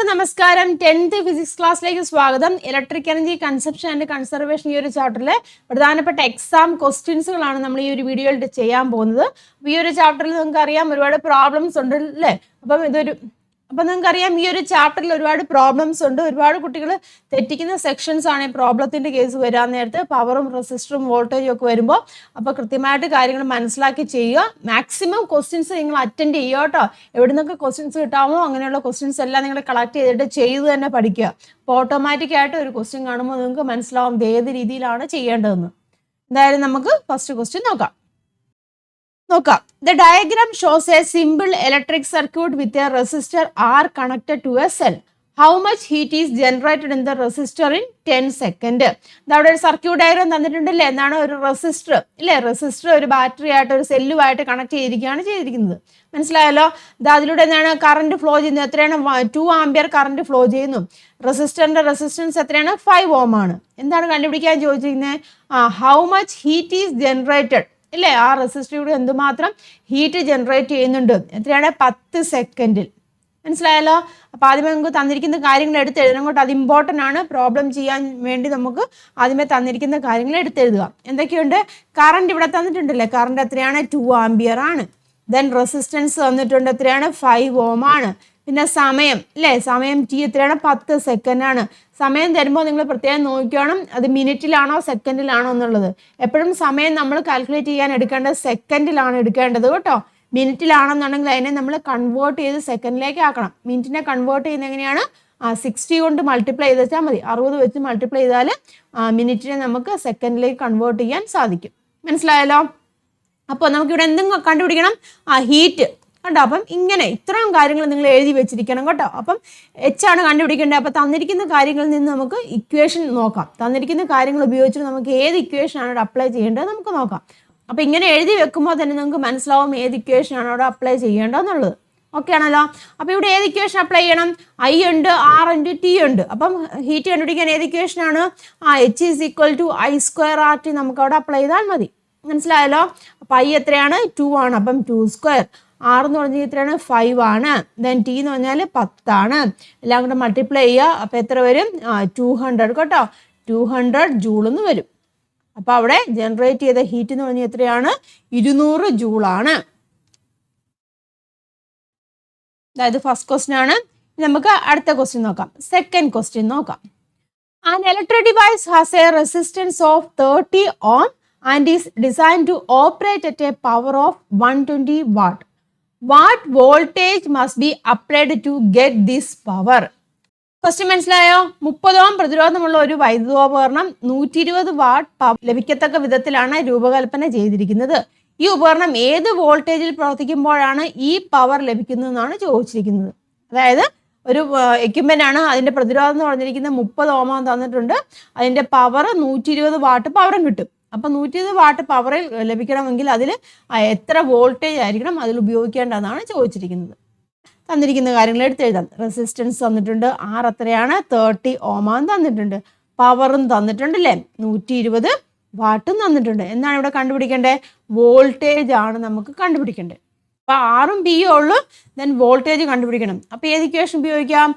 എല്ലാവർക്കും നമസ്കാരം. 10th physics ക്ലാസ്സിലേക്ക് സ്വാഗതം. Electric energy conception and conservation ഈ ഒരു ചാപ്റ്ററിലെ പ്രധാനപ്പെട്ട എക്സാം ക്വസ്റ്റ്യൻസുകളാണ് നമ്മൾ ഈ ഒരു വീഡിയോയിൽ ചെയ്യാൻ പോകുന്നത്. അപ്പോൾ ഈ ഒരു ചാപ്റ്ററിൽ നിങ്ങൾക്ക് അറിയാം ഒരുപാട് പ്രോബ്ലംസ് ഉണ്ട് അല്ലേ. അപ്പം നിങ്ങൾക്കറിയാം ഈ ഒരു ചാപ്റ്ററിൽ ഒരുപാട് പ്രോബ്ലംസ് ഉണ്ട്. ഒരുപാട് കുട്ടികൾ തെറ്റിക്കുന്ന സെക്ഷൻസ് ആണ് ഈ പ്രോബ്ലത്തിൻ്റെ കേസ് വരാൻ നേരത്ത്. പവറും റെസിസ്റ്ററും വോൾട്ടേജും ഒക്കെ വരുമ്പോൾ അപ്പോൾ കൃത്യമായിട്ട് കാര്യങ്ങൾ മനസ്സിലാക്കി ചെയ്യുക. മാക്സിമം ക്വസ്റ്റ്യൻസ് നിങ്ങൾ അറ്റൻഡ് ചെയ്യുക കേട്ടോ. എവിടെ നിന്നൊക്കെ ക്വസ്റ്റ്യൻസ് കിട്ടാമോ അങ്ങനെയുള്ള ക്വസ്റ്റ്യൻസ് എല്ലാം നിങ്ങൾ കളക്ട് ചെയ്തിട്ട് ചെയ്ത് തന്നെ പഠിക്കുക. അപ്പോൾ ഓട്ടോമാറ്റിക്കായിട്ട് ഒരു ക്വസ്റ്റ്യൻ കാണുമ്പോൾ നിങ്ങൾക്ക് മനസ്സിലാവും ഏത് രീതിയിലാണ് ചെയ്യേണ്ടതെന്ന്. എന്തായാലും നമുക്ക് ഫസ്റ്റ് ക്വസ്റ്റ്യൻ നോക്കാം. The diagram shows a simple electric circuit with a resistor R connected to a cell. How much heat is generated in the resistor in 10 seconds? അവിടെ ഒരു സർക്യൂട്ട് ഡയഗ്രാം തന്നിട്ടുണ്ടല്ലേ. എന്താണ് ഒരു റെസിസ്റ്റർ ഇല്ലേ. റെസിസ്റ്റർ ഒരു battery ആയിട്ട് ഒരു സെല്ലുമായിട്ട് connect ചെയ്തിരിക്കുന്നത്. മനസ്സിലായല്ലോ. അതിലൂടെ എന്താണ് കറണ്ട് ഫ്ലോ ചെയ്യുന്നത്. എത്രയാണ്? 2 ആംപിയർ കറണ്ട് ഫ്ലോ ചെയ്യുന്നു. റെസിസ്റ്ററിന്റെ റെസിസ്റ്റൻസ് എത്രയാണ്? 5 ഓം ആണ്. എന്താണ് കണ്ടുപിടിക്കാൻ ചോദിച്ചിരിക്കുന്നത്? How much heat is generated ഇല്ലേ. ആ റെസിസ്റ്ററിലൂടെ എന്തുമാത്രം ഹീറ്റ് ജനറേറ്റ് ചെയ്യുന്നുണ്ട്. എത്രയാണ്? 10 സെക്കൻഡിൽ. മനസ്സിലായല്ലോ. അപ്പോൾ ആദ്യമേ നമുക്ക് തന്നിരിക്കുന്ന കാര്യങ്ങൾ എടുത്തെഴുതണം കേട്ടോ. അത് ഇമ്പോർട്ടൻ്റ് ആണ്. പ്രോബ്ലം ചെയ്യാൻ വേണ്ടി നമുക്ക് ആദ്യമേ തന്നിരിക്കുന്ന കാര്യങ്ങൾ എടുത്തെഴുതുക. എന്തൊക്കെയുണ്ട്? കറണ്ട് ഇവിടെ തന്നിട്ടുണ്ടല്ലേ. കറണ്ട് എത്രയാണ്? 2 ആംപിയർ ആണ്. ദെൻ റെസിസ്റ്റൻസ് തന്നിട്ടുണ്ട്. എത്രയാണ്? 5 ഓം ആണ്. പിന്നെ സമയം അല്ലേ. സമയം ടി എത്രയാണ്? 10 സെക്കൻഡ് ആണ്. സമയം തരുമ്പോൾ നിങ്ങൾ പ്രത്യേകം നോക്കണം അത് മിനിറ്റിലാണോ സെക്കൻഡിലാണോ എന്നുള്ളത്. എപ്പോഴും സമയം നമ്മൾ കാൽക്കുലേറ്റ് ചെയ്യാൻ എടുക്കേണ്ടത് സെക്കൻഡിലാണ് എടുക്കേണ്ടത് കേട്ടോ. മിനിറ്റിലാണെന്നുണ്ടെങ്കിൽ അതിനെ നമ്മൾ കൺവേർട്ട് ചെയ്ത് സെക്കൻഡിലേക്ക് ആക്കണം. മിനിറ്റിനെ കൺവേർട്ട് ചെയ്യുന്നത് എങ്ങനെയാണ്? 60 കൊണ്ട് മൾട്ടിപ്ലൈ ചെയ്ത് വെച്ചാൽ മതി. 60 വെച്ച് മൾട്ടിപ്ലൈ ചെയ്താൽ മിനിറ്റിനെ നമുക്ക് സെക്കൻഡിലേക്ക് കൺവേർട്ട് ചെയ്യാൻ സാധിക്കും. മനസ്സിലായല്ലോ. അപ്പോൾ നമുക്കിവിടെ എന്തും കണ്ടുപിടിക്കണം? ഹീറ്റ് കണ്ടോ. അപ്പം ഇങ്ങനെ ഇത്രയും കാര്യങ്ങൾ നിങ്ങൾ എഴുതി വെച്ചിരിക്കണം കേട്ടോ. അപ്പം എച്ച് ആണ് കണ്ടുപിടിക്കേണ്ടത്. അപ്പം തന്നിരിക്കുന്ന കാര്യങ്ങളിൽ നിന്ന് നമുക്ക് ഇക്വേഷൻ നോക്കാം. തന്നിരിക്കുന്ന കാര്യങ്ങൾ ഉപയോഗിച്ചിട്ട് നമുക്ക് ഏത് ഇക്വേഷനാണ് അവിടെ അപ്ലൈ ചെയ്യേണ്ടത് നമുക്ക് നോക്കാം. അപ്പം ഇങ്ങനെ എഴുതി വെക്കുമ്പോൾ തന്നെ നിങ്ങൾക്ക് മനസ്സിലാവും ഏത് ഇക്വേഷനാണ് അവിടെ അപ്ലൈ ചെയ്യേണ്ടതെന്നുള്ളത്. ഓക്കെ ആണല്ലോ. അപ്പോൾ ഇവിടെ ഏത് ഇക്വേഷൻ അപ്ലൈ ചെയ്യണം? ഐ ഉണ്ട്, ആർ ഉണ്ട്, ടി ഉണ്ട്. അപ്പം ഹീറ്റ് കണ്ടുപിടിക്കാൻ ഏത് ഇക്വേഷനാണ്? H is equal to I square R T നമുക്ക് അവിടെ അപ്ലൈ ചെയ്താൽ മതി. മനസ്സിലായല്ലോ. അപ്പം ഐ എത്രയാണ്? 2 ആണ്. അപ്പം 2 സ്ക്വയർ. ആർ എന്ന് പറഞ്ഞാൽ എത്രയാണ്? 5 ആണ്. ദെൻ ടി എന്ന് പറഞ്ഞാൽ 10 ആണ്. എല്ലാം കൂടെ മൾട്ടിപ്ലൈ ചെയ്യുക. അപ്പോൾ എത്ര വരും? 200 കേട്ടോ. 200 ജൂൾ എന്ന് വരും. അപ്പോൾ അവിടെ ജനറേറ്റ് ചെയ്ത ഹീറ്റ് എന്ന് പറഞ്ഞാൽ എത്രയാണ്? 200 ജൂളാണ്. അതായത് ഫസ്റ്റ് ക്വസ്റ്റ്യൻ ആണ്. നമുക്ക് അടുത്ത ക്വസ്റ്റ്യൻ നോക്കാം. സെക്കൻഡ് ക്വസ്റ്റ്യൻ നോക്കാം. An electric device has a resistance of 30 ohm and is designed to operate at a power of 120 watt. What voltage must be applied to get this power? Question മനസ്സിലായോ? 30 ഓം പ്രതിരോധമുള്ള ഒരു വൈദ്യുതോപകരണം 120 watt power ലഭിക്കത്തക്ക വിധത്തിലാണ് രൂപകൽപ്പന ചെയ്തിരിക്കുന്നത്. ഈ ഉപകരണം ഏത് വോൾട്ടേജിൽ പ്രവർത്തിക്കുമ്പോഴാണ് ഈ പവർ ലഭിക്കുന്നതെന്നാണ് ചോദിച്ചിരിക്കുന്നത്. അതായത് ഒരു എക്യുപ്മെൻ്റ് ആണ്. അതിൻ്റെ പ്രതിരോധം എന്ന് പറഞ്ഞിരിക്കുന്നത് 30 ഓം തന്നിട്ടുണ്ട്. അതിൻ്റെ പവർ 120 വാട്ട് പവറും കിട്ടും. അപ്പം 120 വാട്ട് പവറിൽ ലഭിക്കണമെങ്കിൽ അതിൽ എത്ര വോൾട്ടേജ് ആയിരിക്കണം അതിൽ ഉപയോഗിക്കേണ്ടതെന്നാണ് ചോദിച്ചിരിക്കുന്നത്. തന്നിരിക്കുന്ന കാര്യങ്ങൾ എടുത്തെഴുതാം. റെസിസ്റ്റൻസ് തന്നിട്ടുണ്ട്. ആർ എത്രയാണ്? 30 ഓം തന്നിട്ടുണ്ട്. പവറും തന്നിട്ടുണ്ട് അല്ലേ. 120 വാട്ടും തന്നിട്ടുണ്ട്. എന്താണ് ഇവിടെ കണ്ടുപിടിക്കേണ്ടത്? വോൾട്ടേജ് ആണ് നമുക്ക് കണ്ടുപിടിക്കേണ്ടത്. അപ്പോൾ ആറും പിയും ഉള്ളൂ. ദെൻ വോൾട്ടേജ് കണ്ടുപിടിക്കണം. അപ്പോൾ ഏത് ഇക്വേഷൻ ഉപയോഗിക്കാം?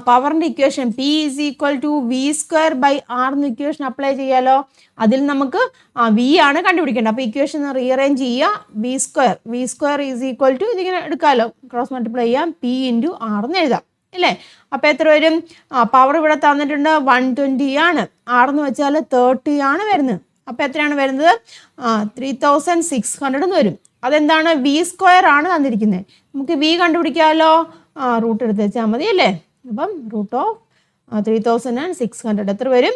പവറിൻ്റെ equation P is equal to V square by R എന്ന ഇക്വേഷൻ അപ്ലൈ ചെയ്യാലോ. അതിൽ നമുക്ക് V ആണ് കണ്ടുപിടിക്കേണ്ടത്. അപ്പോൾ ഇക്വേഷൻ റീഅറേഞ്ച് ചെയ്യുക. V square is equal to ഇതിങ്ങനെ എടുക്കാമല്ലോ. ക്രോസ് മൾട്ടിപ്ലൈ ചെയ്യാം. P ഇൻറ്റു ആർ എന്ന് എഴുതാം അല്ലേ. അപ്പോൾ എത്ര വരും? പവർ ഇവിടെ തന്നിട്ടുണ്ട് 120 ആണ്. ആറെന്ന് വെച്ചാൽ 30 ആണ് വരുന്നത്. അപ്പോൾ എത്രയാണ് വരുന്നത്? 3600 എന്ന് വരും. അതെന്താണ്? V സ്ക്വയർ ആണ് തന്നിരിക്കുന്നത്. നമുക്ക് V കണ്ടുപിടിക്കാമല്ലോ. റൂട്ട് എടുത്ത് വെച്ചാൽ മതി അല്ലേ. അപ്പം റൂട്ട് ഓഫ് 3600 എത്ര വരും?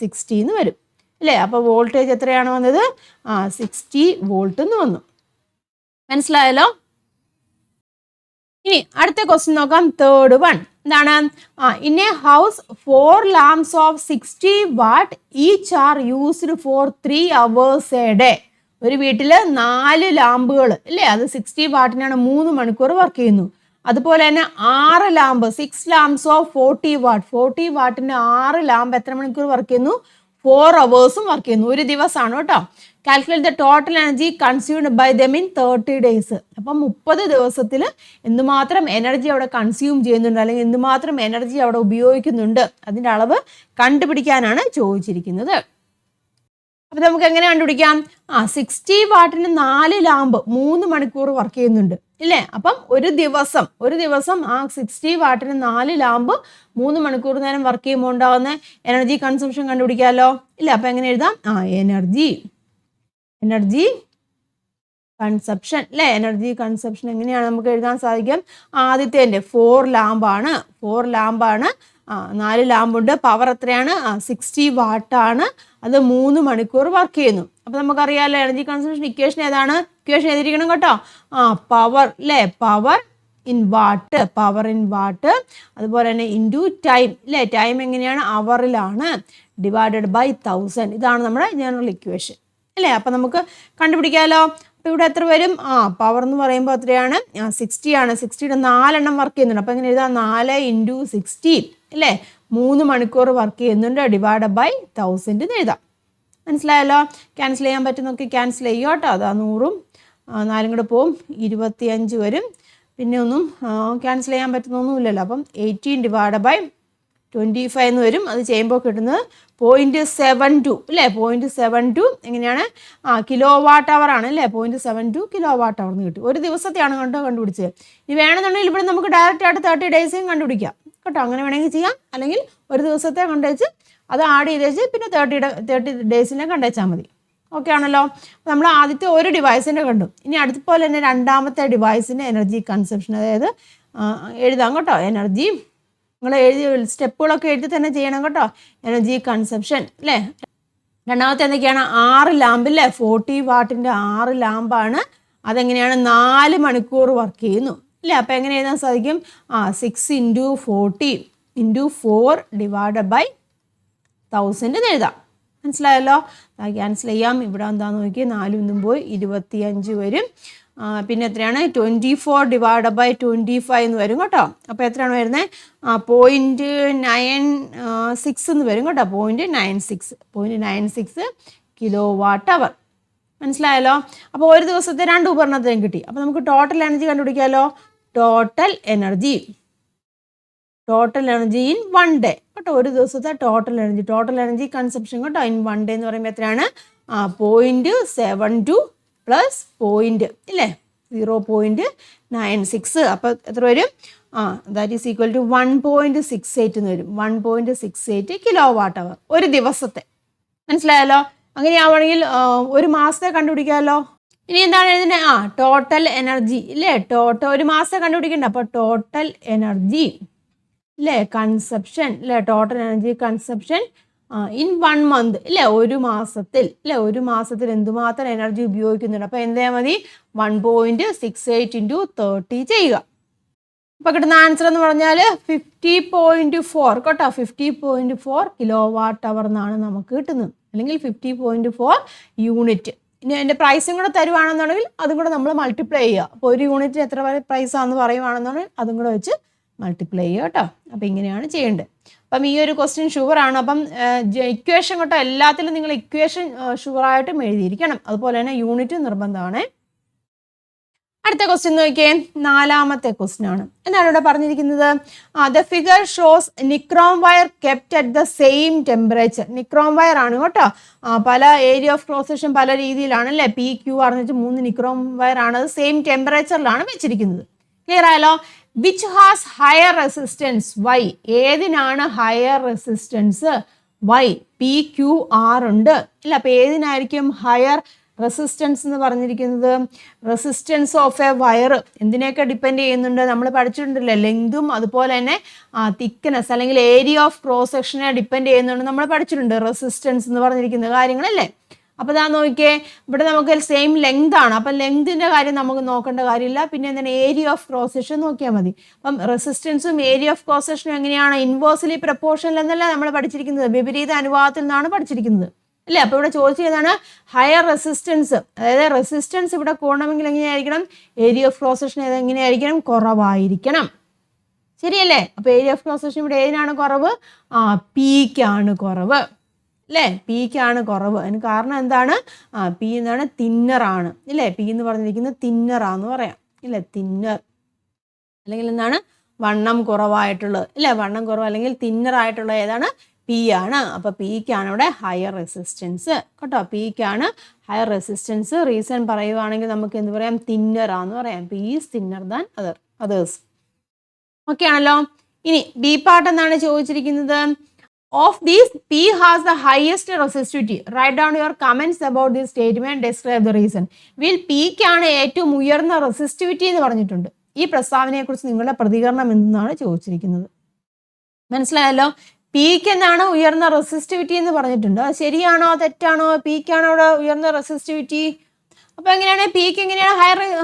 60 എന്ന് വരും അല്ലേ. അപ്പോൾ വോൾട്ടേജ് എത്രയാണ് വന്നത്? 60 വോൾട്ട് എന്ന് വന്നു. മനസ്സിലായല്ലോ. ഇനി അടുത്ത ക്വസ്റ്റ്യൻ നോക്കാം. Third one. എന്താണ്? In a house 4 lamps of 60 watt each are used for 3 hours a day. ഒരു വീട്ടിൽ 4 ലാമ്പുകൾ അല്ലേ. അത് 60 വാട്ടിനാണ് 3 മണിക്കൂർ വർക്ക് ചെയ്യുന്നു. അതുപോലെ തന്നെ 6 lamp 6 lamps of 40 what 40 വാട്ടിൻ്റെ 6 lamp എത്ര മണിക്കൂർ വർക്ക് ചെയ്യുന്നു? 4 hours വർക്ക് ചെയ്യുന്നു. ഒരു ദിവസമാണ് കേട്ടോ. Calculate the total energy consumed by them in 30 days. അപ്പം 30 ദിവസത്തിൽ എന്തുമാത്രം എനർജി അവിടെ കൺസ്യൂം ചെയ്യുന്നുണ്ട് അല്ലെങ്കിൽ എന്തുമാത്രം എനർജി അവിടെ ഉപയോഗിക്കുന്നുണ്ട് അതിൻ്റെ അളവ് കണ്ടുപിടിക്കാനാണ് ചോദിച്ചിരിക്കുന്നത്. അപ്പം നമുക്ക് എങ്ങനെ കണ്ടുപിടിക്കാം? 60 വാട്ടിന് 4 ലാമ്പ് 3 മണിക്കൂർ വർക്ക് ചെയ്യുന്നുണ്ട് ഇല്ലേ? അപ്പം ഒരു ദിവസം ആ 60 വാട്ടിന് 4 ലാമ്പ് 3 മണിക്കൂർ നേരം വർക്ക് ചെയ്യുമ്പോൾ ഉണ്ടാകുന്ന എനർജി കൺസംഷൻ കണ്ടുപിടിക്കാമല്ലോ ഇല്ല? അപ്പം എങ്ങനെ എഴുതാം? എനർജി കൺസപ്ഷൻ അല്ലേ? എനർജി കൺസപ്ഷൻ എങ്ങനെയാണ് നമുക്ക് എഴുതാൻ സാധിക്കും? ആദ്യത്തെ 4 ലാമ്പാണ് 4 ലാമ്പുണ്ട്. പവർ എത്രയാണ്? 60 വാട്ടാണ്. അത് 3 മണിക്കൂർ വർക്ക് ചെയ്യുന്നു. അപ്പം നമുക്കറിയാമല്ലോ എനർജി കൺസംഷൻ ഇക്വേഷൻ ഏതാണ്? ഇക്വേഷൻ എഴുതിയിരിക്കണം കേട്ടോ. പവർ അല്ലേ? പവർ ഇൻ വാട്ട് അതുപോലെ തന്നെ ഇൻറ്റു ടൈം അല്ലേ? ടൈം എങ്ങനെയാണ്? അവറിലാണ്. Divided by 1000. ഇതാണ് നമ്മുടെ ജനറൽ ഇക്വേഷൻ അല്ലേ? അപ്പം നമുക്ക് കണ്ടുപിടിക്കാമല്ലോ. അപ്പോൾ ഇവിടെ എത്ര വരും? പവർ എന്ന് പറയുമ്പോൾ എത്രയാണ്? 60 ആണ്. 60യുടെ 4 എണ്ണം വർക്ക് ചെയ്യുന്നുണ്ട്. അപ്പോൾ എങ്ങനെ എഴുതാം? 4 × 60 അല്ലേ? 3 മണിക്കൂർ വർക്ക് ചെയ്യുന്നുണ്ട്. ഡിവൈഡ് ബൈ 1000 എന്ന് എഴുതാം. മനസ്സിലായല്ലോ? ക്യാൻസൽ ചെയ്യാൻ പറ്റുന്നൊക്കെ ക്യാൻസൽ ചെയ്യുക കേട്ടോ. അതാ 100ഉം 4ഉം കൂടെ പോവും, 25 വരും. പിന്നെ ഒന്നും ക്യാൻസൽ ചെയ്യാൻ പറ്റുന്നൊന്നുമില്ലല്ലോ. അപ്പം 18 ഡിവൈഡ് ബൈ 25 എന്ന് വരും. അത് ചെയ്യുമ്പോൾ കിട്ടുന്നത് 0.72 അല്ലേ? 0.72 എങ്ങനെയാണ്? കിലോ വാട്ട് അവർ ആണ് അല്ലേ? 0.72 കിലോ വാട്ട് അവർ എന്ന് കിട്ടും. ഒരു ദിവസത്തെയാണ് കണ്ടുപിടിച്ചത്. ഇനി വേണമെന്നുണ്ടെങ്കിൽ ഇവിടെ നമുക്ക് ഡയറക്റ്റ് ആയിട്ട് 30 ഡേയ്സും കണ്ടുപിടിക്കാം കേട്ടോ. അങ്ങനെ വേണമെങ്കിൽ ചെയ്യാം. അല്ലെങ്കിൽ ഒരു ദിവസത്തെ കണ്ടുവച്ച് അത് ആഡ് ചെയ്ത് വെച്ച് പിന്നെ 30 ഡേയ്സിനെ കണ്ടുവച്ചാൽ മതി. ഓക്കെ ആണല്ലോ? നമ്മൾ ആദ്യത്തെ ഒരു ഡിവൈസിൻ്റെ കണ്ടു. ഇനി അതുപോലെ തന്നെ രണ്ടാമത്തെ ഡിവൈസിൻ്റെ എനർജി കൺസപ്ഷൻ അതായത് എഴുതാം കേട്ടോ. എനർജി നിങ്ങൾ എഴുതി സ്റ്റെപ്പുകളൊക്കെ എഴുതി തന്നെ ചെയ്യണം കേട്ടോ. എനർജി കൺസപ്ഷൻ അല്ലേ? രണ്ടാമത്തെ എന്തൊക്കെയാണ്? 6 ലാമ്പ് അല്ലേ? 40 വാട്ടിൻ്റെ 6 ലാമ്പാണ്. അതെങ്ങനെയാണ്? 4 മണിക്കൂർ വർക്ക് ചെയ്യുന്നു അല്ലേ? അപ്പോൾ എങ്ങനെ എഴുതാൻ സാധിക്കും? 6 × 40 × 4 ഡിവൈഡ് ബൈ 1000 എന്ന് എഴുതാം. മനസ്സിലായല്ലോ? ക്യാൻസൽ ചെയ്യാം. ഇവിടെ എന്താണെന്ന് നോക്കി 4 ഒന്നും പോയി 25 വരും. പിന്നെ എത്രയാണ്? 24 ഡിവൈഡ് ബൈ 25 എന്ന് വരും കേട്ടോ. അപ്പോൾ എത്രയാണ് വരുന്നത്? 0.96 എന്ന് വരും കേട്ടോ. 0.96 കിലോ വാട്ട് അവർ. മനസ്സിലായല്ലോ? അപ്പോൾ ഒരു ദിവസത്തെ 2 ഉപകരണത്തിനും കിട്ടി. അപ്പോൾ നമുക്ക് ടോട്ടൽ എനർജി കണ്ടുപിടിക്കാമല്ലോ. ടോട്ടൽ എനർജി ഇൻ 1 ഡേ കേട്ടോ. ഒരു ദിവസത്തെ ടോട്ടൽ എനർജി കൺസപ്ഷൻ കേട്ടോ ഇൻ 1 ഡേ എന്ന് പറയുമ്പോൾ എത്രയാണ്? 0.72 പ്ലസ് പോയിന്റ് ഇല്ലേ? 0.96. അപ്പോൾ എത്ര വരും? ദാറ്റ് ഈസ് ഈക്വൽ ടു 1.68 എന്ന് വരും. 1.68 കിലോ വാട്ട് അവർ ഒരു ദിവസത്തെ. മനസ്സിലായല്ലോ? അങ്ങനെയാവുകയാണെങ്കിൽ ഒരു മാസത്തെ കണ്ടുപിടിക്കാമല്ലോ. ഇനി എന്താണ് എഴുതുന്നത്? ടോട്ടൽ എനർജി ഇല്ലേ? ഒരു മാസത്തെ കണ്ടുപിടിക്കണ്ട. അപ്പോൾ ടോട്ടൽ എനർജി അല്ലേ? കൺസപ്ഷൻ അല്ലേ? Total energy consumption in 1 month ഇല്ലേ? ഒരു മാസത്തിൽ എന്തുമാത്രം എനർജി ഉപയോഗിക്കുന്നുണ്ട്. അപ്പോൾ എന്താ മതി? 1.68 × 30 ചെയ്യുക. അപ്പോൾ കിട്ടുന്ന ആൻസർ എന്ന് പറഞ്ഞാൽ 50.4 കേട്ടോ. 50.4 കിലോ വാട്ട് അവർ എന്നാണ് നമുക്ക് കിട്ടുന്നത്. അല്ലെങ്കിൽ 50.4 യൂണിറ്റ്. ഇനി അതിൻ്റെ പ്രൈസും കൂടെ തരുവാണെന്നുണ്ടെങ്കിൽ അതും കൂടെ നമ്മൾ മൾട്ടിപ്ലൈ ചെയ്യുക. അപ്പോൾ ഒരു യൂണിറ്റിന് എത്ര പ്രൈസാണെന്ന് പറയുവാണെന്നുണ്ടെങ്കിൽ അതും കൂടെ വെച്ച് മൾട്ടിപ്ലൈ ചെയ്യുക കേട്ടോ. അപ്പോൾ ഇങ്ങനെയാണ് ചെയ്യേണ്ടത്. അപ്പം ഈ ഒരു ക്വസ്റ്റ്യൻ ഷുവറാണ്. അപ്പം ഇക്വേഷൻ കേട്ടോ എല്ലാത്തിലും നിങ്ങൾ ഇക്വേഷൻ ഷുവറായിട്ടും എഴുതിയിരിക്കണം. അതുപോലെ തന്നെ യൂണിറ്റ് നിർബന്ധമാണ്. അടുത്ത ക്വസ്റ്റ്യൻ നോക്കിയേ. 4ാമത്തെ ക്വസ്റ്റ്യൻ ആണ്. എന്താണ് ഇവിടെ പറഞ്ഞിരിക്കുന്നത്? The figure shows nichrome wire kept at the same temperature. Nichrome wire ആണ് കേട്ടോ. പല ഏരിയ ഓഫ് ക്രോസ് സെക്ഷൻ പല രീതിയിലാണ് അല്ലേ? PQ പറഞ്ഞിട്ട് 3 നിക്രോം വയർ ആണ്. അത് സെയിം ടെമ്പറേച്ചറിലാണ് വെച്ചിരിക്കുന്നത്. ക്ലിയർ ആയല്ലോ? Which has higher resistance? Why. ഏതിനാണ് ഹയർ റെസിസ്റ്റൻസ്? വൈ. PQR ഉണ്ട് ഇല്ല? അപ്പോൾ ഏതിനായിരിക്കും ഹയർ റെസിസ്റ്റൻസ് എന്ന് പറഞ്ഞിരിക്കുന്നത്? റെസിസ്റ്റൻസ് ഓഫ് എ വയർ എന്തിനെയൊക്കെ ഡിപ്പെൻഡ് ചെയ്യുന്നുണ്ട്? നമ്മൾ പഠിച്ചിട്ടുണ്ടല്ലോ. ലെങ്തും അതുപോലെ തന്നെ തിക്നെസ് അല്ലെങ്കിൽ ഏരിയ ഓഫ് ക്രോസ് സെക്ഷനെ ഡിപ്പെൻഡ് ചെയ്യുന്നുണ്ട്. നമ്മൾ പഠിച്ചിട്ടുണ്ട് റെസിസ്റ്റൻസ് എന്ന് പറഞ്ഞിരിക്കുന്ന കാര്യങ്ങളല്ലേ? അപ്പോൾ ഇതാ നോക്കിയേ, ഇവിടെ നമുക്ക് സെയിം ലെങ്ത് ആണ്. അപ്പം ലെങ്തിൻ്റെ കാര്യം നമുക്ക് നോക്കേണ്ട കാര്യമില്ല. പിന്നെ എന്താണ്? ഏരിയ ഓഫ് ക്രോസ് സെക്ഷൻ നോക്കിയാൽ മതി. അപ്പം റെസിസ്റ്റൻസും ഏരിയ ഓഫ് ക്രോസ് സെക്ഷനും എങ്ങനെയാണ്? ഇൻവേഴ്സ്ലി പ്രപ്പോർഷണൽ എന്നല്ല നമ്മൾ പഠിച്ചിരിക്കുന്നത്. വിപരീത അനുപാതത്തിൽ നിന്നാണ് പഠിച്ചിരിക്കുന്നത് അല്ലേ? അപ്പോൾ ഇവിടെ ചോദിച്ചതാണ് ഹയർ റെസിസ്റ്റൻസ്. അതായത് റെസിസ്റ്റൻസ് ഇവിടെ കൂടണമെങ്കിൽ എങ്ങനെയായിരിക്കണം? ഏരിയ ഓഫ് ക്രോസ് സെക്ഷൻ എങ്ങനെയായിരിക്കണം? കുറവായിരിക്കണം. ശരിയല്ലേ? അപ്പോൾ ഏരിയ ഓഫ് ക്രോസ് സെക്ഷൻ ഇവിടെ ഏതിനാണ് കുറവ്? Pക്കാണ് കുറവ്. അല്ലേ? പിക്കാണ് കുറവ്. അതിന് കാരണം എന്താണ്? പി എന്താണ്? തിന്നറാണ് ഇല്ലേ? പി എന്ന് പറഞ്ഞിരിക്കുന്നത് തിന്നറാന്ന് പറയാം ഇല്ലേ? തിന്നർ അല്ലെങ്കിൽ എന്താണ്? വണ്ണം കുറവായിട്ടുള്ളത് ഇല്ലേ? വണ്ണം കുറവ് അല്ലെങ്കിൽ തിന്നറായിട്ടുള്ള ഏതാണ്? പി ആണ്. അപ്പോൾ പിക്കാണ് ഇവിടെ ഹയർ റെസിസ്റ്റൻസ് കേട്ടോ. പിക്കാണ് ഹയർ റെസിസ്റ്റൻസ്. റീസൺ പറയുവാണെങ്കിൽ നമുക്ക് എന്ത് പറയാം? തിന്നറാന്ന് പറയാം. P is thinner than others. Okay ആണല്ലോ. ഇനി ബി പാർട്ട് എന്താണ് ചോദിച്ചിരിക്കുന്നത്? Of these, P has the highest resistivity. Write down your comments about this statement. Describe the reason. Will Pക്കാണ് ഏറ്റവും ഉയർന്ന റെസിസ്റ്റിവിറ്റി എന്ന് പറഞ്ഞിട്ടുണ്ട്. ഈ പ്രസ്താവനയെക്കുറിച്ച് നിങ്ങളുടെ പ്രതികരണം എന്താണ് ചോദിച്ചിരിക്കുന്നത്? മനസ്സിലായല്ലോ. പിക്ക് എന്നാണ് ഉയർന്ന റെസിസ്റ്റിവിറ്റി എന്ന് പറഞ്ഞിട്ടുണ്ട്. അത് ശരിയാണോ തെറ്റാണോ? പിക്കാണ് അവിടെ ഉയർന്ന റെസിസ്റ്റിവിറ്റി. അപ്പോൾ എങ്ങനെയാണ്? പിക്ക് എങ്ങനെയാണ്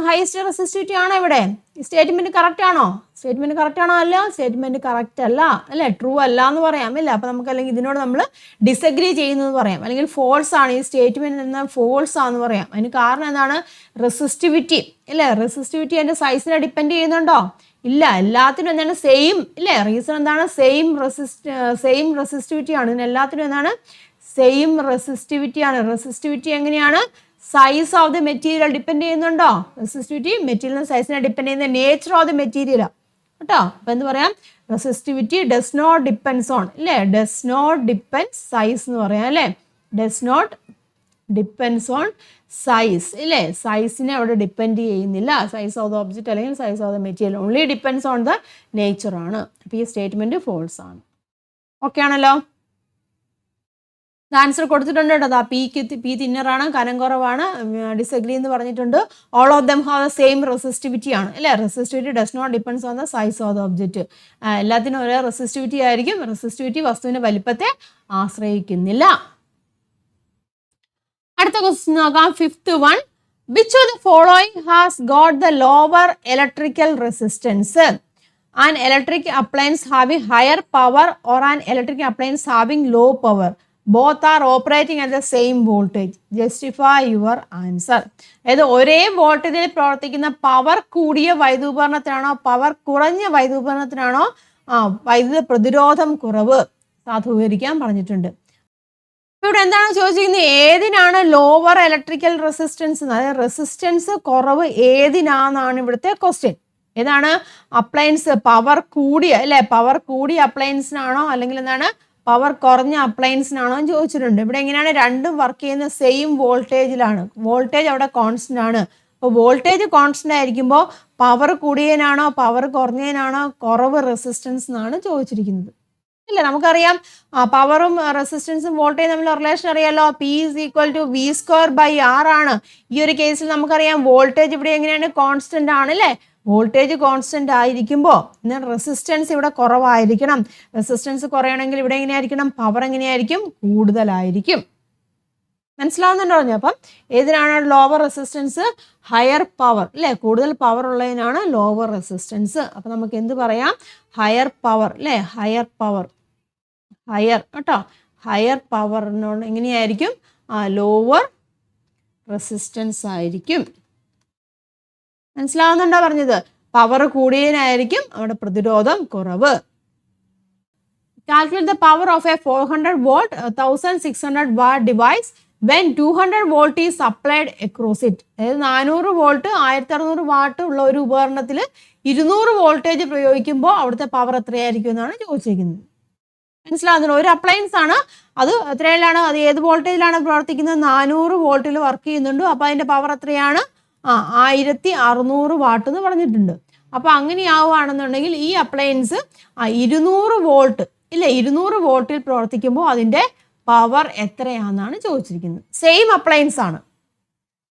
ഹയസ്റ്റ് റെസിസ്റ്റിവിറ്റി ആണോ ഇവിടെ? ഈ സ്റ്റേറ്റ്മെന്റ് കറക്റ്റ് ആണോ? സ്റ്റേറ്റ്മെന്റ് കറക്റ്റ് ആണോ? അല്ല, സ്റ്റേറ്റ്മെന്റ് കറക്റ്റ് അല്ല അല്ലേ? ട്രൂ അല്ല എന്ന് പറയാം ഇല്ല. അപ്പോൾ നമുക്ക് അല്ലെങ്കിൽ ഇതിനോട് നമ്മൾ ഡിസഗ്രി ചെയ്യുന്നത് പറയാം, അല്ലെങ്കിൽ ഫോൾസ് ആണ് ഈ സ്റ്റേറ്റ്മെന്റ് എന്ന ഫോൾസ് ആണെന്ന് പറയാം. അതിന് കാരണം എന്താണ്? റെസിസ്റ്റിവിറ്റി ഇല്ലേ? റെസിസ്റ്റിവിറ്റി അതിൻ്റെ സൈസിനെ ഡിപ്പെൻഡ് ചെയ്യുന്നുണ്ടോ? ഇല്ല. എല്ലാത്തിനും എന്താണ്? സെയിം ഇല്ലേ? റീസൺ എന്താണ്? സെയിം റെസിസ്റ്റിവിറ്റി ആണ്. ഇതിന് എല്ലാത്തിനും എന്താണ്? സെയിം റെസിസ്റ്റിവിറ്റി ആണ്. റെസിസ്റ്റിവിറ്റി എങ്ങനെയാണ്? Size of the material depend ചെയ്യുന്നുണ്ടോ? റെസിസ്റ്റിവിറ്റി മെറ്റീരിയൽ സൈസിനെ ഡിപ്പെൻഡ് ചെയ്യുന്ന നേച്ചർ ഓഫ് ദി മെറ്റീരിയൽ കേട്ടോ. അപ്പം എന്ത് പറയാം? Resistivity does not depends on ഇല്ലേ? ഡസ് നോട്ട് ഡിപ്പെൻഡ്സ് സൈസ് എന്ന് പറയാം അല്ലേ? Does not depends on size ഇല്ലേ? സൈസിനെ അവിടെ ഡിപ്പെൻഡ് ചെയ്യുന്നില്ല. സൈസ് ഓഫ് ദ ഒബ്ജക്റ്റ് അല്ലെങ്കിൽ size of the material only depends on the nature ആണ്. അപ്പോൾ ഈ സ്റ്റേറ്റ്മെന്റ് ഫോൾസ് ആണ്. ഓക്കെ ആണല്ലോ. ആൻസർ കൊടുത്തിട്ടുണ്ട് കേട്ടോ. പി തിന്നറാണ്, കനം കുറവാണ്, ഡിസഗ്രി എന്ന് പറഞ്ഞിട്ടുണ്ട്. All of them have the same resistivity ആണ് അല്ലേ? Resistivity does not depends on the size of the object. എല്ലാത്തിനും ഒരേ റെസിസ്റ്റിവിറ്റി ആയിരിക്കും. റെസിസ്റ്റിവിറ്റി വസ്തുവിന്റെ വലിപ്പത്തെ ആശ്രയിക്കുന്നില്ല. അടുത്ത ക്വസ്റ്റ്യൻ നോക്കാം. 5th one. Which of the following has got the lower electrical resistance? An electric appliance having higher power or an electric appliance having low power? Both are operating at the same voltage. Justify your answer. അതായത് ഒരേ വോൾട്ടേജിൽ പ്രവർത്തിക്കുന്ന power കൂടിയ വൈദ്യുതോപകരണത്തിനാണോ power കുറഞ്ഞ വൈദ്യുതോപകരണത്തിനാണോ വൈദ്യുത പ്രതിരോധം കുറവ്? സാധൂകരിക്കാൻ പറഞ്ഞിട്ടുണ്ട്. ഇവിടെ എന്താണ് ചോദിച്ചിരിക്കുന്നത്? ഏതിനാണ് ലോവർ ഇലക്ട്രിക്കൽ റെസിസ്റ്റൻസ്? അതായത് റെസിസ്റ്റൻസ് കുറവ് ഏതിനാന്നാണ് ഇവിടുത്തെ ക്വസ്റ്റ്യൻ. ഏതാണ്? അപ്ലയൻസ് പവർ കൂടിയ അല്ലേ? പവർ കൂടിയ അപ്ലയൻസിനാണോ അല്ലെങ്കിൽ എന്താണ് പവർ കുറഞ്ഞ അപ്ലയൻസിനാണോ എന്ന് ചോദിച്ചിട്ടുണ്ട്. ഇവിടെ എങ്ങനെയാണ്? രണ്ടും വർക്ക് ചെയ്യുന്ന സെയിം വോൾട്ടേജിലാണ്. വോൾട്ടേജ് അവിടെ കോൺസ്റ്റന്റ് ആണ്. അപ്പോൾ വോൾട്ടേജ് കോൺസ്റ്റന്റ് ആയിരിക്കുമ്പോൾ പവർ കൂടിയതിനാണോ പവർ കുറഞ്ഞതിനാണോ കുറവ് റെസിസ്റ്റൻസ് എന്നാണ് ചോദിച്ചിരിക്കുന്നത്. ഇല്ല, നമുക്കറിയാം പവറും റെസിസ്റ്റൻസും വോൾട്ടേജ് തമ്മിലുള്ള റിലേഷൻ അറിയാലോ. P is equal to V square by R ആണ്. ഈ ഒരു കേസിൽ നമുക്കറിയാം വോൾട്ടേജ് ഇവിടെ എങ്ങനെയാണ്? കോൺസ്റ്റന്റ് ആണ് അല്ലേ? വോൾട്ടേജ് കോൺസ്റ്റന്റ് ആയിരിക്കുമ്പോൾ എന്നാൽ റെസിസ്റ്റൻസ് ഇവിടെ കുറവായിരിക്കണം. റെസിസ്റ്റൻസ് കുറയണമെങ്കിൽ ഇവിടെ എങ്ങനെയായിരിക്കണം? പവർ എങ്ങനെയായിരിക്കും? കൂടുതലായിരിക്കും. മനസ്സിലാവുന്നുണ്ടോ? അപ്പം ഏതിനാണ് ലോവർ റെസിസ്റ്റൻസ്? ഹയർ പവർ അല്ലേ? കൂടുതൽ പവർ ഉള്ളതിനാണ് ലോവർ റെസിസ്റ്റൻസ്. അപ്പം നമുക്ക് എന്ത് പറയാം? ഹയർ പവർ അല്ലേ? ഹയർ പവർ, ഹയർ കേട്ടോ. ഹയർ പവറിനോട് എങ്ങനെയായിരിക്കും? ലോവർ റെസിസ്റ്റൻസ് ആയിരിക്കും. മനസ്സിലാവുന്നുണ്ടോ പറഞ്ഞത്? പവർ കൂടിയതിനായിരിക്കും അവിടെ പ്രതിരോധം കുറവ്. Calculate the power of A 400 volt 1600 watt device when 200 volt is applied across it. അതായത് 400 വോൾട്ട് 1600 വാട്ട് ഉള്ള ഒരു ഉപകരണത്തിൽ 200 വോൾട്ടേജ് പ്രയോഗിക്കുമ്പോൾ അവിടുത്തെ പവർ എത്രയായിരിക്കും എന്നാണ് ചോദിച്ചിരിക്കുന്നത്. മനസ്സിലാവുന്നുണ്ടോ? ഒരു അപ്ലയൻസ് ആണ്. അത് എത്രയിലാണ്? അത് ഏത് വോൾട്ടേജിലാണ് പ്രവർത്തിക്കുന്നത്? 400 വോൾട്ടിൽ വർക്ക് ചെയ്യുന്നുണ്ട്. അപ്പോൾ അതിൻ്റെ പവർ എത്രയാണ്? 1600 വാട്ട് എന്ന് പറഞ്ഞിട്ടുണ്ട്. അപ്പോൾ അങ്ങനെയാവുകയാണെന്നുണ്ടെങ്കിൽ ഈ അപ്ലയൻസ് 200 വോൾട്ട് ഇല്ലേ? 200 വോൾട്ടിൽ പ്രവർത്തിക്കുമ്പോൾ അതിൻ്റെ പവർ എത്രയാണെന്നാണ് ചോദിച്ചിരിക്കുന്നത്. സെയിം അപ്ലയൻസ് ആണ്.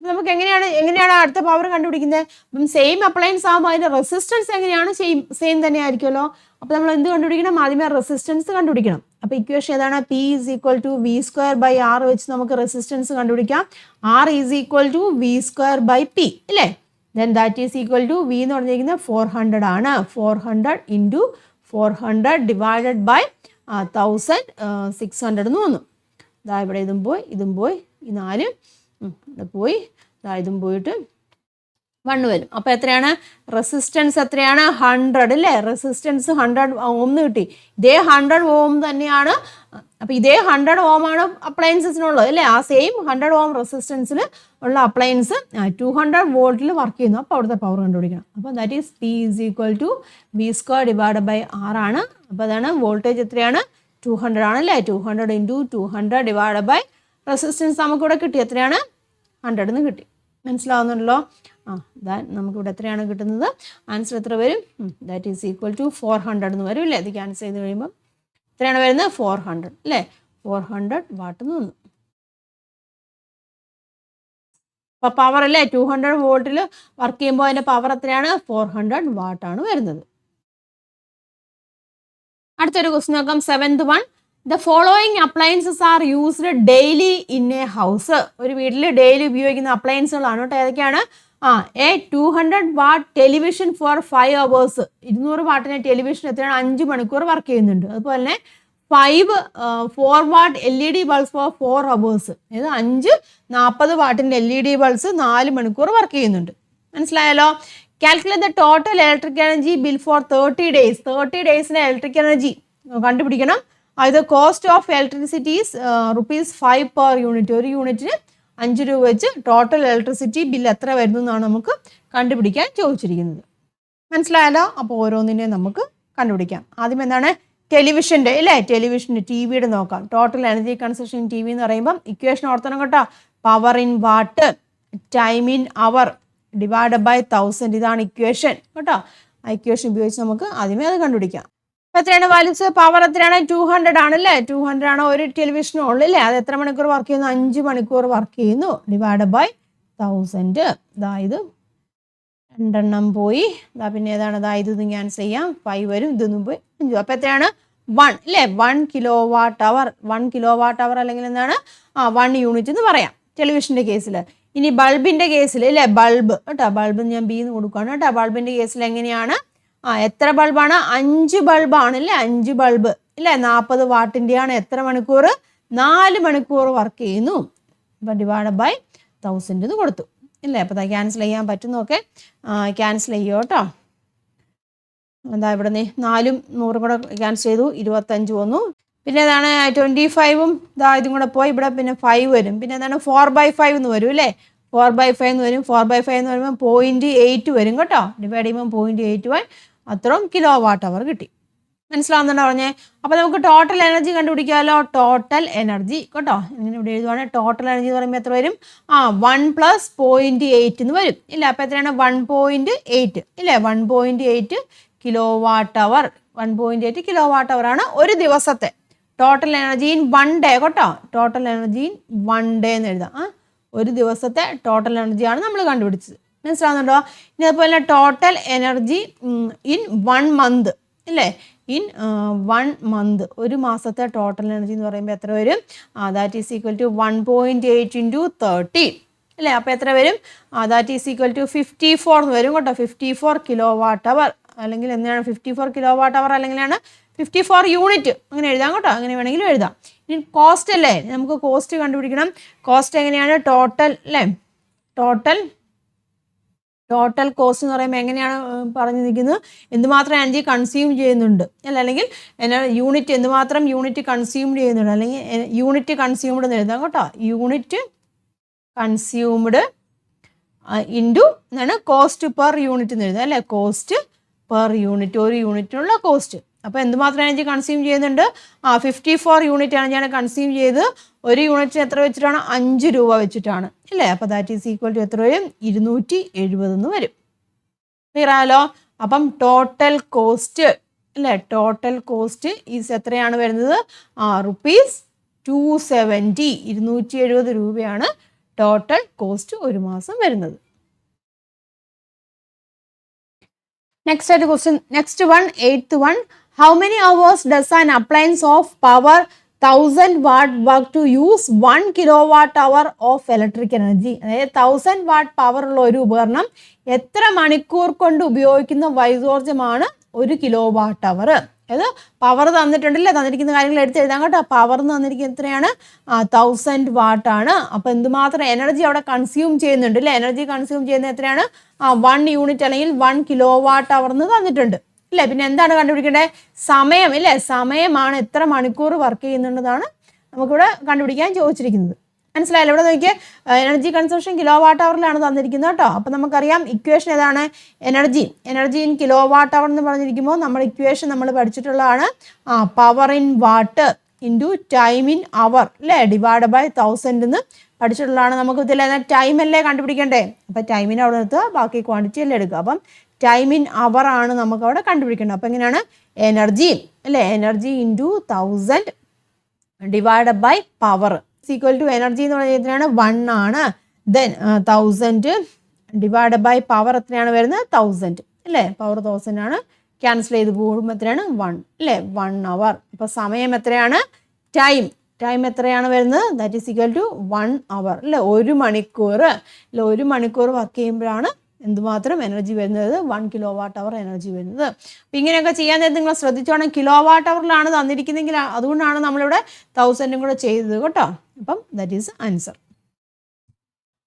നമുക്ക് എങ്ങനെയാണ് അടുത്ത പവർ കണ്ടുപിടിക്കുന്നത്? അപ്പം സെയിം അപ്ലയൻസ് ആകുമ്പോൾ അതിൻ്റെ റെസിസ്റ്റൻസ് എങ്ങനെയാണ്? സെയിം തന്നെ ആയിരിക്കുമല്ലോ. അപ്പോൾ നമ്മൾ എന്ത് കണ്ടുപിടിക്കണം? ആദ്യമേ റെസിസ്റ്റൻസ് കണ്ടുപിടിക്കണം. അപ്പോൾ ഇക്വേഷൻ ഏതാണ്? P is equal to V square by R വെച്ച് നമുക്ക് റെസിസ്റ്റൻസ് കണ്ടുപിടിക്കാം. R is equal to V square by P ഇല്ലേ? Then that is equal to V എന്ന് പറഞ്ഞിരിക്കുന്നത് 400 ആണ്. 400 ഇൻറ്റു 400 ഡിവൈഡഡ് ബൈ 1600 എന്ന് വന്നു. ഇതാ ഇവിടെ ഇതും പോയി ഈ 4 ഇവിടെ പോയി, ഇതും പോയിട്ട് 1 വരും. അപ്പോൾ എത്രയാണ്? റെസിസ്റ്റൻസ് എത്രയാണ്? 100 അല്ലേ? റെസിസ്റ്റൻസ് 100 ഓം കിട്ടി. ഇതേ 100 ഓം തന്നെയാണ് അപ്പോൾ ഇതേ 100 ഓം ആണ് അപ്ലയൻസസിനുള്ളത് അല്ലേ? ആ സെയിം 100 ഓം റെസിസ്റ്റൻസിൽ ഉള്ള അപ്ലയൻസ് 200 വോൾട്ടിൽ വർക്ക് ചെയ്യുന്നു. അപ്പോൾ അവിടുത്തെ പവർ കണ്ടുപിടിക്കണം. അപ്പോൾ that is P = V² divide by R ആണ്. അപ്പോൾ അതാണ് വോൾട്ടേജ് എത്രയാണ്? 200 ആണല്ലേ? 200 × 200 ഡിവൈഡ് ബൈ റെസിസ്റ്റൻസ് നമുക്കിവിടെ കിട്ടി. എത്രയാണ്? 100 എന്ന് കിട്ടി. മനസ്സിലാവുന്നുണ്ടല്ലോ? നമുക്കിവിടെ എത്രയാണ് കിട്ടുന്നത്? ആൻസർ എത്ര വരും? ദാറ്റ് ഈസ് = 400 എന്ന് വരും അല്ലേ? അത് ക്യാൻസൽ ചെയ്ത് കഴിയുമ്പോൾ എത്രയാണ് വരുന്നത്? 400 അല്ലേ? 400 വാട്ട് എന്ന് വന്നു. അപ്പോൾ പവർ അല്ലേ 200 വോൾട്ടിൽ വർക്ക് ചെയ്യുമ്പോൾ അതിൻ്റെ പവർ എത്രയാണ്? 400 വാട്ടാണ് വരുന്നത്. അടുത്തൊരു ക്വസ്റ്റ്യൻ നോക്കാം. 7th one. The following appliances are used daily in a house. ഒരു വീട്ടിൽ ഡെയിലി ഉപയോഗിക്കുന്ന അപ്ലയൻസുകളാണ് കേട്ടോ. ഏതൊക്കെയാണ്? A 200 watt television for 5 hours. 200 വാട്ടിൻ്റെ television എത്രയാണ്? 5 മണിക്കൂർ വർക്ക് ചെയ്യുന്നുണ്ട്. അതുപോലെ തന്നെ 4 watt LED bulbs for 4 hours. അതായത് 5 40 വാട്ടിൻ്റെ LED ബൾബ്സ് 4 മണിക്കൂർ വർക്ക് ചെയ്യുന്നുണ്ട്. മനസ്സിലായല്ലോ? Calculate the total electric energy bill for 30 days. 30 ഡേയ്സിൻ്റെ ഇലക്ട്രിക് എനർജി കണ്ടുപിടിക്കണം. അത് cost of electricity is ₹5 per unit. ഒരു യൂണിറ്റിന് 5 രൂപ വെച്ച് ടോട്ടൽ ഇലക്ട്രിസിറ്റി ബിൽ എത്ര വരുന്നു എന്നാണ് നമുക്ക് കണ്ടുപിടിക്കാൻ ചോദിച്ചിരിക്കുന്നത്. മനസ്സിലായല്ലോ? അപ്പോൾ ഓരോന്നിനെയും നമുക്ക് കണ്ടുപിടിക്കാം. ആദ്യം എന്താണ്? ടെലിവിഷൻ്റെ അല്ലേ? ടെലിവിഷൻ്റെ TV യുടെ നോക്കാം. ടോട്ടൽ എനർജി കൺസപ്ഷൻ TV എന്ന് പറയുമ്പം ഇക്വേഷൻ ഓർത്തണം കേട്ടോ. Power in watt, time in hour divide by 1000. ഇതാണ് ഇക്വേഷൻ കേട്ടോ. ആ ഇക്വേഷൻ ഉപയോഗിച്ച് നമുക്ക് ആദ്യമേ അത് കണ്ടുപിടിക്കാം. അപ്പോൾ എത്രയാണ് വാല്യൂസ്? പവർ എത്രയാണ്? 200 ആണല്ലേ? 200 ആണ് ഒരു ടെലിവിഷനും ഉള്ളു അല്ലേ? അത് എത്ര മണിക്കൂർ വർക്ക് ചെയ്യുന്നു? 5 മണിക്കൂർ വർക്ക് ചെയ്യുന്നു. Divide by 1000. ഇത് 2 പോയി. പിന്നെ ഏതാണ്? ഇത് ക്യാൻസൽ ചെയ്യാം. 5 വരും. ഇതൊന്നും പോയി 5. അപ്പോൾ എത്രയാണ്? 1 അല്ലേ? 1 kWh. 1 kWh അല്ലെങ്കിൽ എന്താണ്? 1 യൂണിറ്റ് എന്ന് പറയാം ടെലിവിഷൻ്റെ കേസിൽ. ഇനി ബൾബിൻ്റെ കേസിൽ അല്ലേ? ബൾബ് കേട്ടോ. ബൾബ് ഞാൻ B എന്ന് കൊടുക്കുകയാണ് കേട്ടോ. ബൾബിൻ്റെ കേസിൽ എങ്ങനെയാണ്? എത്ര ബൾബാണ്? 5 ബൾബാണ് അല്ലേ? 5 ബൾബ് അല്ലേ? 40 വാട്ടിൻ്റെയാണ്. എത്ര മണിക്കൂർ? 4 മണിക്കൂർ വർക്ക് ചെയ്യുന്നു. അപ്പോൾ ഡിവൈഡ് ബൈ 1000 എന്ന് കൊടുത്തു ഇല്ലേ? അപ്പോൾ ക്യാൻസൽ ചെയ്യാൻ പറ്റുന്നൊക്കെ ക്യാൻസൽ ചെയ്യുമോ കേട്ടോ. ഇവിടെ 4ഉം 100 കൂടെ ക്യാൻസൽ ചെയ്തു. 25 വന്നു. പിന്നെ ഏതാണ്? 25ഉം ഇതും കൂടെ പോയി. ഇവിടെ പിന്നെ 5 വരും. പിന്നെ എന്താണ്? 4/5 എന്ന് വരും അല്ലേ? 4/5 എന്ന് വരും. 4/5 എന്ന് പറയുമ്പോൾ 0.8 വരും കേട്ടോ. ഡിവൈഡ് ചെയ്യുമ്പോൾ 0.8 അത്രയും kWh കിട്ടി. മനസ്സിലാവുന്നുണ്ടോ പറഞ്ഞേ? അപ്പോൾ നമുക്ക് ടോട്ടൽ എനർജി കണ്ടുപിടിക്കാമല്ലോ. ടോട്ടൽ എനർജി കേട്ടോ. ഇങ്ങനെ ഇവിടെ എഴുതുവാണെങ്കിൽ ടോട്ടൽ എനർജി എന്ന് പറയുമ്പോൾ എത്ര വരും? 1 + 0.8 എന്ന് വരും ഇല്ല? അപ്പോൾ എത്രയാണ്? 1.8 ഇല്ലേ? 1.8 kWh. 1.8 kWh ആണ് ഒരു ദിവസത്തെ ടോട്ടൽ എനർജി ഇൻ 1 day കേട്ടോ. ടോട്ടൽ എനർജി ഇൻ 1 day എന്ന് എഴുതാം. ഒരു ദിവസത്തെ ടോട്ടൽ എനർജിയാണ് നമ്മൾ കണ്ടുപിടിച്ചത്. മനസ്സിലാവുന്നുണ്ടോ? ഇനി അതുപോലെ ടോട്ടൽ എനർജി ഇൻ 1 month അല്ലേ? ഇൻ 1 month ഒരു മാസത്തെ ടോട്ടൽ എനർജി എന്ന് പറയുമ്പോൾ എത്ര വരും? ദാറ്റ് ഈസ് = 1.8 × 30 അല്ലേ? അപ്പോൾ എത്ര വരും? ദാറ്റ് ഈസ് = 54 എന്ന് വരും കേട്ടോ. 54 kWh അല്ലെങ്കിൽ എന്താണ്? 54 kWh അല്ലെങ്കിലാണ് 54 യൂണിറ്റ്. അങ്ങനെ എഴുതാം കേട്ടോ. അങ്ങനെ വേണമെങ്കിലും എഴുതാം. ഇനി കോസ്റ്റ് അല്ലേ? നമുക്ക് കോസ്റ്റ് കണ്ടുപിടിക്കണം. കോസ്റ്റ് എങ്ങനെയാണ്? ടോട്ടൽ അല്ലേ? ടോട്ടൽ കോസ്റ്റ് എന്ന് പറയുമ്പോൾ എങ്ങനെയാണ് പറഞ്ഞിരിക്കുന്നത്? എന്തുമാത്രം എനർജി കൺസ്യൂം ചെയ്യുന്നുണ്ട് അല്ല? അല്ലെങ്കിൽ യൂണിറ്റ് എന്തുമാത്രം യൂണിറ്റ് കൺസ്യൂം ചെയ്യുന്നുണ്ട് അല്ലെങ്കിൽ യൂണിറ്റ് കൺസ്യൂംഡ് എന്ന് എഴുതാം കേട്ടോ. യൂണിറ്റ് കൺസ്യൂംഡ് ഇൻറ്റു എന്താണ്? കോസ്റ്റ് പെർ യൂണിറ്റ് എന്ന് എഴുതാം അല്ലേ? Cost per unit. ഒരു യൂണിറ്റിനുള്ള കോസ്റ്റ്. അപ്പോൾ എന്തുമാത്രം എനർജി കൺസ്യൂം ചെയ്യുന്നുണ്ട്? 54 യൂണിറ്റ് എനർജിയാണ് കൺസ്യൂം ചെയ്ത്. ഒരു യൂണിറ്റിന് എത്ര വെച്ചിട്ടാണ്? 5 രൂപ വെച്ചിട്ടാണ് അല്ലേ? അപ്പോൾ ദാറ്റ് ഈസ് = എത്ര വരും? 270 എന്ന് വരും. ക്ലിയർ ആയല്ലോ? അപ്പം ടോട്ടൽ കോസ്റ്റ് അല്ലേ? ടോട്ടൽ കോസ്റ്റ് ഈസ് എത്രയാണ് വരുന്നത്? ₹270. 270 രൂപയാണ് ടോട്ടൽ കോസ്റ്റ് ഒരു മാസം വരുന്നത്. Next one, 8th one. How many hours does an appliance of power 1000 watt work to use 1 kWh of electric energy? അതായത് 1000 watt പവർ ഉള്ള ഒരു ഉപകരണം എത്ര മണിക്കൂർ കൊണ്ട് ഉപയോഗിക്കുന്ന വൈദ്യോർജ്ജമാണ് 1 kWh? അത് പവർ തന്നിട്ടുണ്ടല്ലേ? തന്നിരിക്കുന്ന കാര്യങ്ങൾ എടുത്ത് എഴുതാം കേട്ടോ. പവർ എന്ന് തന്നിരിക്കുന്നത് എത്രയാണ്? 1000 watt ആണ്. അപ്പോൾ എന്തുമാത്രം എനർജി അവിടെ കൺസ്യൂം ചെയ്യുന്നുണ്ട് അല്ലേ? എനർജി കൺസ്യൂം ചെയ്യുന്നത് എത്രയാണ്? 1 യൂണിറ്റ് അല്ലെങ്കിൽ 1 kWh എന്ന് തന്നിട്ടുണ്ട് അല്ലേ? പിന്നെ എന്താണ് കണ്ടുപിടിക്കേണ്ടത്? സമയം അല്ലേ? സമയമാണ്, എത്ര മണിക്കൂർ വർക്ക് ചെയ്യുന്നുണ്ടെന്നാണ് നമുക്കിവിടെ കണ്ടുപിടിക്കാൻ ചോദിച്ചിരിക്കുന്നത്. മനസ്സിലായല്ലോ? ഇവിടെ നോക്കിയാൽ എനർജി കൺസംഷൻ കിലോ വാട്ട് അവറിലാണ് തന്നിരിക്കുന്നത് കേട്ടോ. അപ്പം നമുക്കറിയാം ഇക്വേഷൻ ഏതാണ്? Energy in kilowatt hour എന്ന് പറഞ്ഞിരിക്കുമ്പോൾ നമ്മുടെ ഇക്വേഷൻ നമ്മൾ പഠിച്ചിട്ടുള്ളതാണ്. Power in watt into time in hour അല്ലേ, ഡിവൈഡ് ബൈ 1000 എന്ന് പഠിച്ചിട്ടുള്ളതാണ്. നമുക്ക് ഇതിൽ ടൈം അല്ലേ കണ്ടുപിടിക്കണ്ടേ? അപ്പം ടൈമിന് അവിടെ നിർത്തുക, ബാക്കി ക്വാണ്ടിറ്റി അല്ലേ എടുക്കുക. അപ്പം ടൈം ഇൻ അവർ ആണ് നമുക്ക് അവിടെ കണ്ടുപിടിക്കേണ്ടത്. അപ്പം എങ്ങനെയാണ്? എനർജി അല്ലേ, energy into 1000 divide by power equal to energy എന്ന് പറഞ്ഞാൽ എത്രയാണ്? 1 ആണ്. ദെൻ 1000 ഡിവൈഡ് ബൈ പവർ എത്രയാണ് വരുന്നത്? 1000 അല്ലേ, പവർ 1000 ആണ്. ക്യാൻസൽ ചെയ്ത് പോകുമ്പോൾ എത്രയാണ്? 1 അല്ലേ, 1 അവർ. അപ്പോൾ സമയം എത്രയാണ്? ടൈം എത്രയാണ് വരുന്നത്? ദാറ്റ് ഈസ് ഈക്വൽ ടു 1 അവർ അല്ലേ, 1 മണിക്കൂർ അല്ലെ. 1 മണിക്കൂർ വർക്ക് ചെയ്യുമ്പോഴാണ് എന്തുമാത്രം എനർജി വരുന്നത്? 1 കിലോ വാട്ട് അവർ എനർജി വരുന്നത്. അപ്പം ഇങ്ങനെയൊക്കെ ചെയ്യാൻ നേരത്തെ നിങ്ങൾ ശ്രദ്ധിച്ചോണം. കിലോ വാട്ട് അവറിലാണ് തന്നിരിക്കുന്നതെങ്കിൽ അതുകൊണ്ടാണ് നമ്മളിവിടെ 1000 കൂടെ ചെയ്തത് കേട്ടോ. അപ്പം ദാറ്റ് ഈസ് ആൻസർ.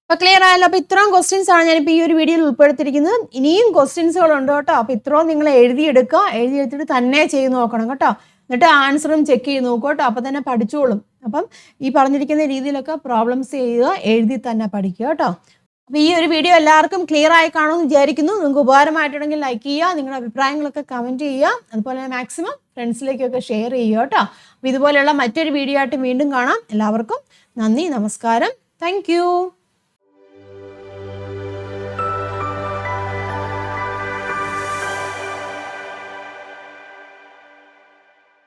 അപ്പോൾ ക്ലിയർ ആയല്ലോ? അപ്പോൾ ഇത്രയും ക്വസ്റ്റ്യൻസ് ആണ് ഞാനിപ്പോൾ ഈ ഒരു വീഡിയോയിൽ ഉൾപ്പെടുത്തിയിരിക്കുന്നത്. ഇനിയും ക്വസ്റ്റ്യൻസുകളുണ്ട് കേട്ടോ. അപ്പോൾ ഇത്രയും നിങ്ങൾ എഴുതിയെടുക്കുക, എഴുതിയെടുത്തിട്ട് തന്നെ ചെയ്ത് നോക്കണം കേട്ടോ. എന്നിട്ട് ആൻസറും ചെക്ക് ചെയ്ത് നോക്കുക കേട്ടോ. അപ്പോൾ തന്നെ പഠിച്ചോളും. അപ്പം ഈ പറഞ്ഞിരിക്കുന്ന രീതിയിലൊക്കെ പ്രോബ്ലംസ് ചെയ്യുക, എഴുതി തന്നെ പഠിക്കുക കേട്ടോ. അപ്പോൾ ഈ ഒരു വീഡിയോ എല്ലാവർക്കും ക്ലിയർ ആയി കാണുമെന്ന് വിചാരിക്കുന്നു. നിങ്ങൾക്ക് ഉപകാരമായിട്ടുണ്ടെങ്കിൽ ലൈക്ക് ചെയ്യുക, നിങ്ങളുടെ അഭിപ്രായങ്ങളൊക്കെ കമൻറ്റ് ചെയ്യുക, അതുപോലെ മാക്സിമം ഫ്രണ്ട്സിലേക്കൊക്കെ ഷെയർ ചെയ്യുക കേട്ടോ. അപ്പോൾ ഇതുപോലെയുള്ള മറ്റൊരു വീഡിയോ ആയിട്ട് വീണ്ടും കാണാം. എല്ലാവർക്കും നന്ദി, നമസ്കാരം, താങ്ക്